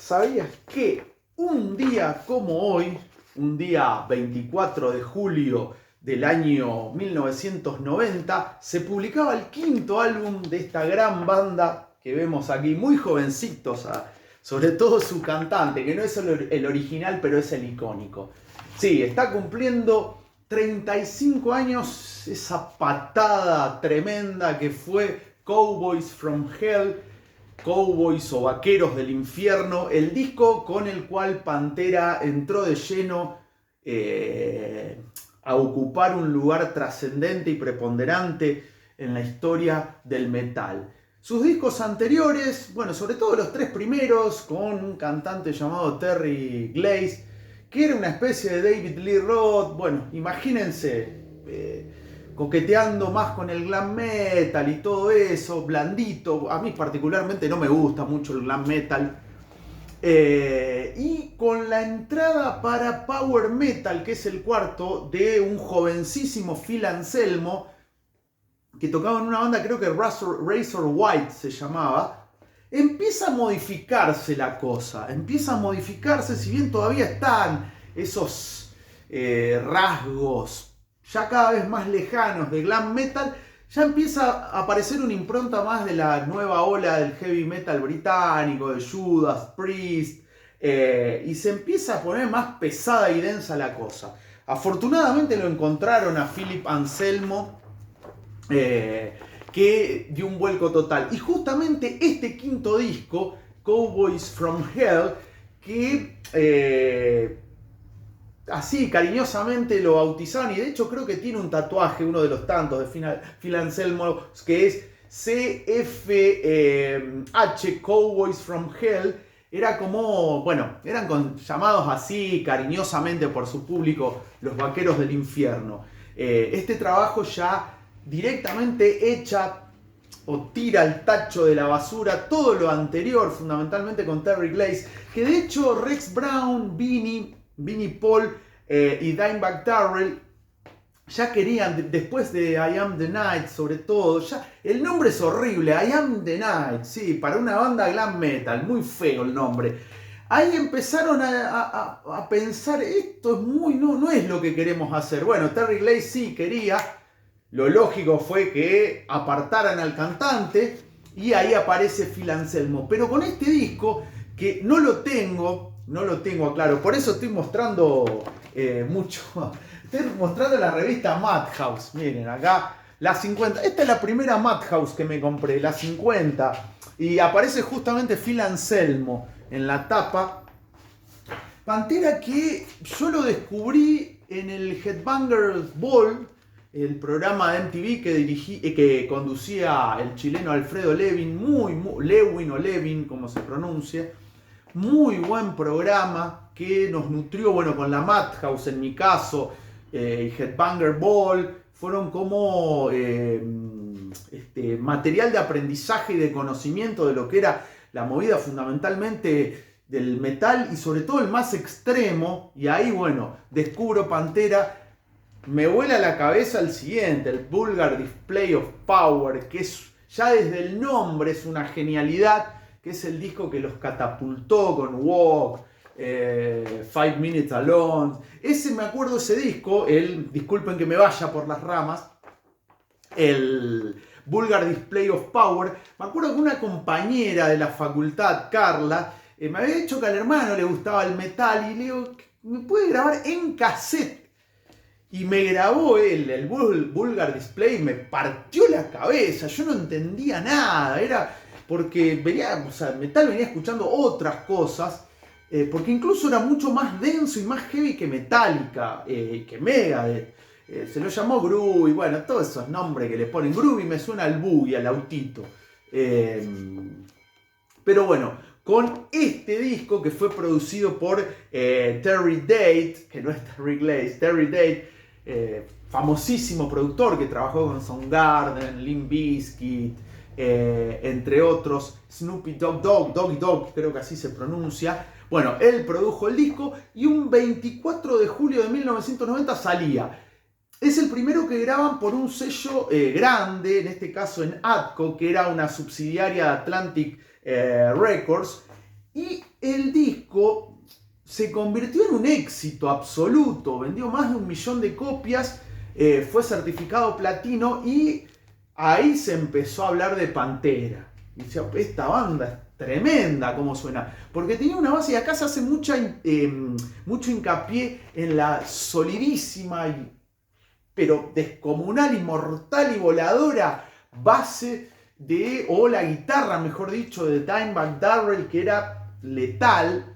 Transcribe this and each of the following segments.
¿Sabías que un día como hoy, un día 24 de julio del año 1990, se publicaba el quinto álbum de esta gran banda que vemos aquí, muy jovencitos, sobre todo su cantante, que no es el original, pero es el icónico. Sí, está cumpliendo 35 años esa patada tremenda que fue Cowboys from Hell, Cowboys o Vaqueros del Infierno, el disco con el cual Pantera entró de lleno a ocupar un lugar trascendente y preponderante en la historia del metal. Sus discos anteriores, bueno, sobre todo los tres primeros, con un cantante llamado Terry Glaze, que era una especie de David Lee Roth, bueno, imagínense, coqueteando más con el glam metal y todo eso, blandito. A mí particularmente no me gusta mucho el glam metal. Y con la entrada para Power Metal, que es el cuarto, de un jovencísimo Phil Anselmo, que tocaba en una banda, creo que Razor White se llamaba. Empieza a modificarse la cosa, empieza a modificarse, si bien todavía están esos rasgos ya cada vez más lejanos de glam metal, ya empieza a aparecer una impronta más de la nueva ola del heavy metal británico, de Judas Priest, y se empieza a poner más pesada y densa la cosa. Afortunadamente lo encontraron a Philip Anselmo, que dio un vuelco total. Y justamente este quinto disco, Cowboys from Hell, que así cariñosamente lo bautizaron, y de hecho creo que tiene un tatuaje, uno de los tantos de Phil Anselmo, que es CFH, Cowboys from Hell. Era como, bueno, eran llamados así cariñosamente por su público los Vaqueros del Infierno. Este trabajo ya directamente echa o tira al tacho de la basura todo lo anterior, fundamentalmente con Terry Glaze, que de hecho Rex Brown, Vinnie Paul y Dimebag Darrell ya querían, después de I Am The Night sobre todo, ya el nombre es horrible, I Am The Night, sí, para una banda glam metal, muy feo el nombre. Ahí empezaron a pensar, esto es no es lo que queremos hacer. Bueno, Terry Glaze sí quería, lo lógico fue que apartaran al cantante y ahí aparece Phil Anselmo. Pero con este disco, que no lo tengo claro, por eso estoy mostrando mucho. Estoy mostrando la revista Madhouse. Miren, acá la 50. Esta es la primera Madhouse que me compré, la 50. Y aparece justamente Phil Anselmo en la tapa. Pantera que yo lo descubrí en el Headbangers Ball, el programa de MTV que conducía el chileno Alfredo Levin, Lewin o Levin, como se pronuncia. Muy buen programa que nos nutrió, bueno, con la Madhouse en mi caso, Headbanger Ball, fueron como material de aprendizaje y de conocimiento de lo que era la movida fundamentalmente del metal y sobre todo el más extremo. Y ahí, bueno, descubro Pantera. Me vuela la cabeza el siguiente, el Vulgar Display of Power, que es, ya desde el nombre es una genialidad, que es el disco que los catapultó con Walk, 5 Minutes Alone. Me acuerdo ese disco, disculpen que me vaya por las ramas, el Vulgar Display of Power. Me acuerdo que una compañera de la facultad, Carla, me había dicho que al hermano le gustaba el metal y le digo, ¿me puede grabar en cassette? Y me grabó el Vulgar Display, me partió la cabeza, yo no entendía nada, era porque metal venía escuchando otras cosas, porque incluso era mucho más denso y más heavy que Metallica, que Megadeth, se lo llamó Groovy, bueno, todos esos nombres que le ponen. Groovy me suena al buggy, al autito, pero bueno, con este disco que fue producido por Terry Date, que no es Terry Glaze, Terry Date, famosísimo productor que trabajó con Soundgarden, Limp Bizkit, entre otros, Snoopy Doggy Dog, creo que así se pronuncia. Bueno, él produjo el disco y un 24 de julio de 1990 salía. Es el primero que graban por un sello grande, en este caso en Atco, que era una subsidiaria de Atlantic Records. Y el disco se convirtió en un éxito absoluto, vendió más de 1 millón de copias, fue certificado platino y ahí se empezó a hablar de Pantera. Y decía, esta banda es tremenda como suena, porque tenía una base y acá se hace mucho hincapié en la solidísima pero descomunal, inmortal y voladora base o la guitarra, mejor dicho, de Dimebag Darrell, que era letal,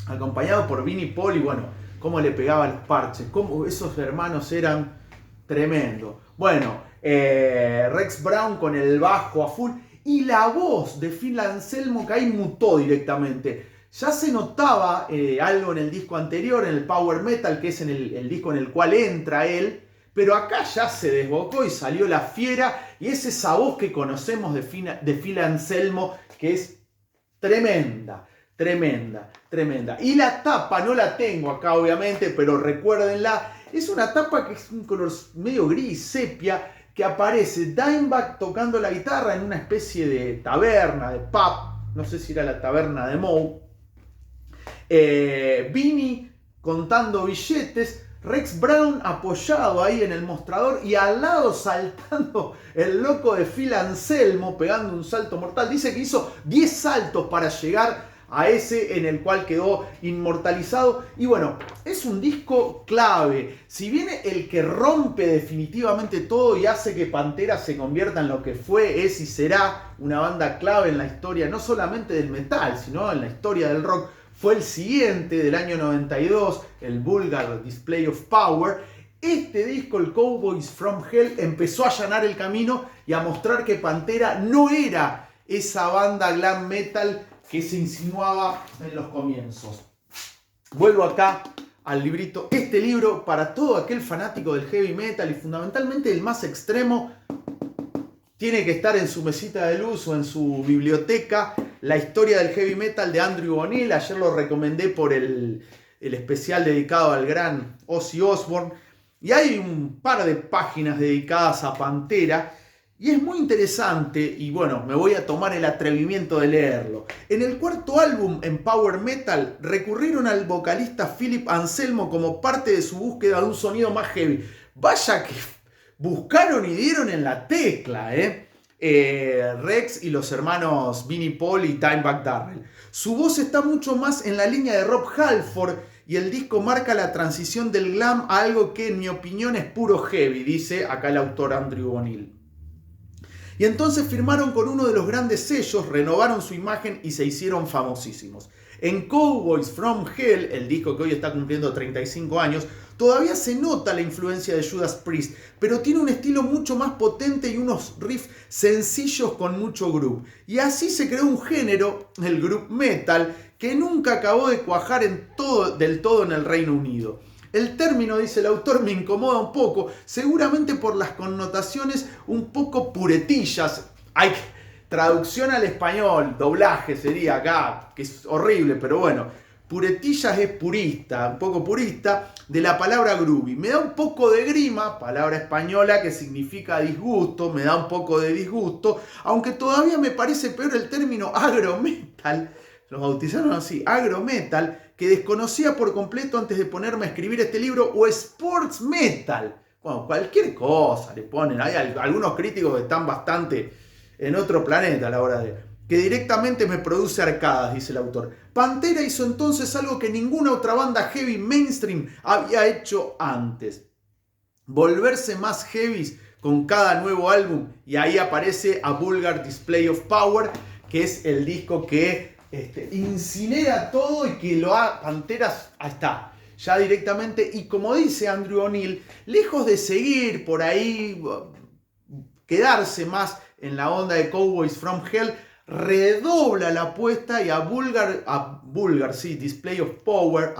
acompañado por Vinnie Paul, y bueno, cómo le pegaba los parches, cómo esos hermanos eran tremendos. Bueno, Rex Brown con el bajo a full, y la voz de Phil Anselmo, que ahí mutó directamente. Ya se notaba algo en el disco anterior, en el Power Metal, que es en el disco en el cual entra él, pero acá ya se desbocó y salió la fiera, y es esa voz que conocemos de Phil Anselmo, que es tremenda, tremenda, tremenda. Y la tapa, no la tengo acá obviamente, pero recuérdenla, es una tapa que es un color medio gris, sepia, que aparece Dimebag tocando la guitarra en una especie de taberna, de pub, no sé si era la taberna de Moe, Vinnie contando billetes, Rex Brown apoyado ahí en el mostrador y al lado saltando el loco de Phil Anselmo pegando un salto mortal. Dice que hizo 10 saltos para llegar a ese en el cual quedó inmortalizado. Y bueno, es un disco clave. Si viene el que rompe definitivamente todo y hace que Pantera se convierta en lo que fue, es y será una banda clave en la historia, no solamente del metal, sino en la historia del rock, fue el siguiente del año 92, el Vulgar Display of Power. Este disco, el Cowboys from Hell, empezó a allanar el camino y a mostrar que Pantera no era esa banda glam metal que se insinuaba en los comienzos. Vuelvo acá al librito. Este libro, para todo aquel fanático del heavy metal y fundamentalmente el más extremo, tiene que estar en su mesita de luz o en su biblioteca. La historia del heavy metal de Andrew O'Neill. Ayer lo recomendé por el especial dedicado al gran Ozzy Osbourne. Y hay un par de páginas dedicadas a Pantera. Y es muy interesante, y bueno, me voy a tomar el atrevimiento de leerlo. En el cuarto álbum, en Power Metal, recurrieron al vocalista Philip Anselmo como parte de su búsqueda de un sonido más heavy. Vaya que buscaron y dieron en la tecla, Rex y los hermanos Vinnie Paul y Dimebag Darrell. Su voz está mucho más en la línea de Rob Halford y el disco marca la transición del glam a algo que en mi opinión es puro heavy, dice acá el autor Andrew O'Neill. Y entonces firmaron con uno de los grandes sellos, renovaron su imagen y se hicieron famosísimos. En Cowboys from Hell, el disco que hoy está cumpliendo 35 años, todavía se nota la influencia de Judas Priest, pero tiene un estilo mucho más potente y unos riffs sencillos con mucho groove. Y así se creó un género, el groove metal, que nunca acabó de cuajar del todo en el Reino Unido. El término, dice el autor, me incomoda un poco, seguramente por las connotaciones un poco puretillas. Hay traducción al español, doblaje sería acá, que es horrible, pero bueno. Puretillas es purista, un poco purista, de la palabra groovy. Me da un poco de grima, palabra española que significa disgusto, me da un poco de disgusto, aunque todavía me parece peor el término agrometal, los bautizaron así, agrometal, que desconocía por completo antes de ponerme a escribir este libro, o sports metal. Bueno, cualquier cosa le ponen. Hay algunos críticos que están bastante en otro planeta a la hora de... que directamente me produce arcadas, dice el autor. Pantera hizo entonces algo que ninguna otra banda heavy mainstream había hecho antes. Volverse más heavy con cada nuevo álbum. Y ahí aparece A Vulgar Display of Power, que es el disco que incinera todo y que lo ha... Panteras, ahí está, ya directamente. Y como dice Andrew O'Neill, lejos de seguir por ahí, quedarse más en la onda de Cowboys from Hell, redobla la apuesta y a vulgar, sí, Display of Power,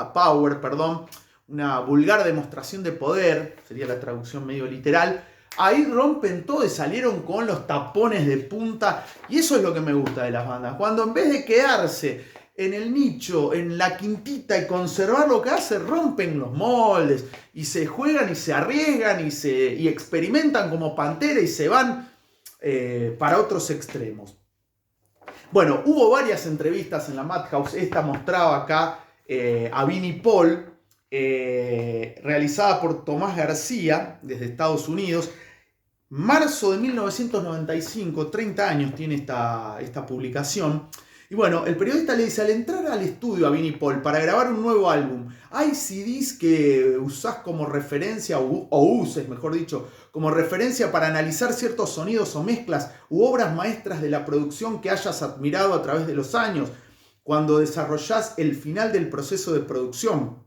una vulgar demostración de poder, sería la traducción medio literal. Ahí rompen todo y salieron con los tapones de punta. Y eso es lo que me gusta de las bandas. Cuando en vez de quedarse en el nicho, en la quintita y conservar lo que hace, rompen los moldes. Y se juegan y se arriesgan y experimentan como Pantera y se van para otros extremos. Bueno, hubo varias entrevistas en la Madhouse. Esta mostraba acá a Vinnie Paul, realizada por Tomás García desde Estados Unidos. Marzo de 1995, 30 años tiene esta publicación. Y bueno, el periodista le dice, al entrar al estudio a Vinnie Paul para grabar un nuevo álbum, ¿hay CDs que usás como referencia, o uses, mejor dicho, como referencia para analizar ciertos sonidos o mezclas u obras maestras de la producción que hayas admirado a través de los años, cuando desarrollás el final del proceso de producción?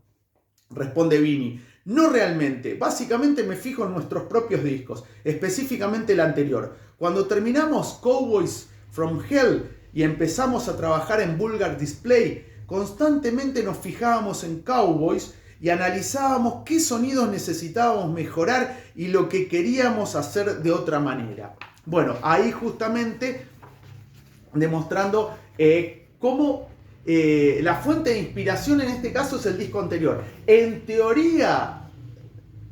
Responde Vinnie. No realmente, básicamente me fijo en nuestros propios discos, específicamente el anterior. Cuando terminamos Cowboys from Hell y empezamos a trabajar en Vulgar Display, constantemente nos fijábamos en Cowboys y analizábamos qué sonidos necesitábamos mejorar y lo que queríamos hacer de otra manera. Bueno, ahí justamente demostrando cómo la fuente de inspiración en este caso es el disco anterior. En teoría,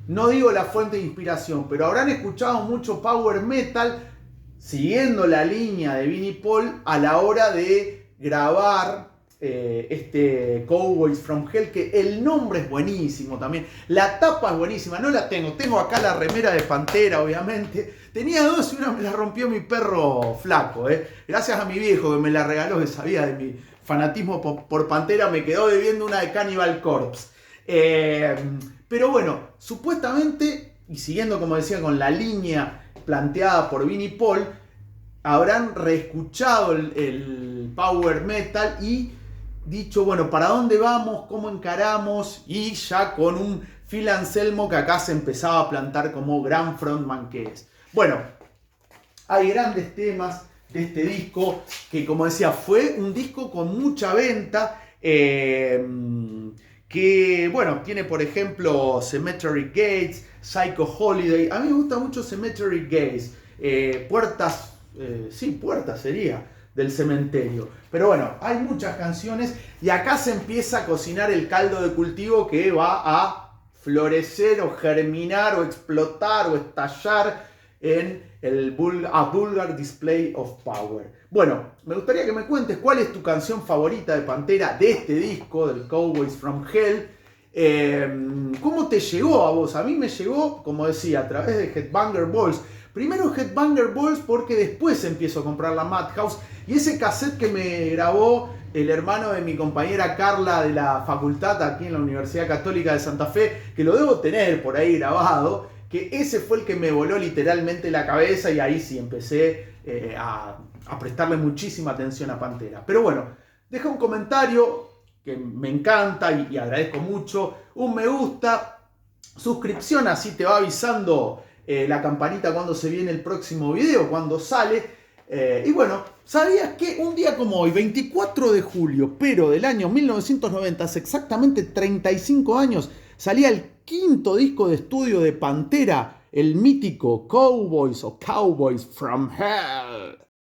no digo la fuente de inspiración, pero habrán escuchado mucho power metal siguiendo la línea de Vinnie Paul a la hora de grabar este Cowboys from Hell, que el nombre es buenísimo también, la tapa es buenísima, no la tengo acá la remera de Pantera, obviamente, tenía dos y una me la rompió mi perro flaco, gracias a mi viejo que me la regaló, que sabía de mi fanatismo por Pantera, me quedó debiendo una de Cannibal Corpse. Pero bueno, supuestamente, y siguiendo como decía con la línea planteada por Vinnie Paul, habrán reescuchado el power metal y dicho, bueno, ¿para dónde vamos? ¿Cómo encaramos? Y ya con un Phil Anselmo que acá se empezaba a plantar como gran frontman que es. Bueno, hay grandes temas de este disco, que como decía, fue un disco con mucha venta, que bueno, tiene por ejemplo Cemetery Gates, Psycho Holiday. A mí me gusta mucho Cemetery Gates, puertas sería, del cementerio. Pero bueno, hay muchas canciones y acá se empieza a cocinar el caldo de cultivo que va a florecer o germinar o explotar o estallar en A Vulgar Display of Power. Bueno, me gustaría que me cuentes cuál es tu canción favorita de Pantera, de este disco, del Cowboys from Hell. ¿Cómo te llegó a vos? A mí me llegó, como decía, a través de Headbanger Balls. Primero Headbanger Balls porque después empiezo a comprar la Madhouse y ese cassette que me grabó el hermano de mi compañera Carla de la facultad aquí en la Universidad Católica de Santa Fe, que lo debo tener por ahí grabado, que ese fue el que me voló literalmente la cabeza y ahí sí empecé a prestarle muchísima atención a Pantera. Pero bueno, deja un comentario que me encanta y agradezco mucho, un me gusta, suscripción, así te va avisando la campanita cuando se viene el próximo video, cuando sale. Y bueno, ¿sabías que un día como hoy, 24 de julio, pero del año 1990, hace exactamente 35 años, salía el quinto disco de estudio de Pantera, el mítico Cowboys from Hell?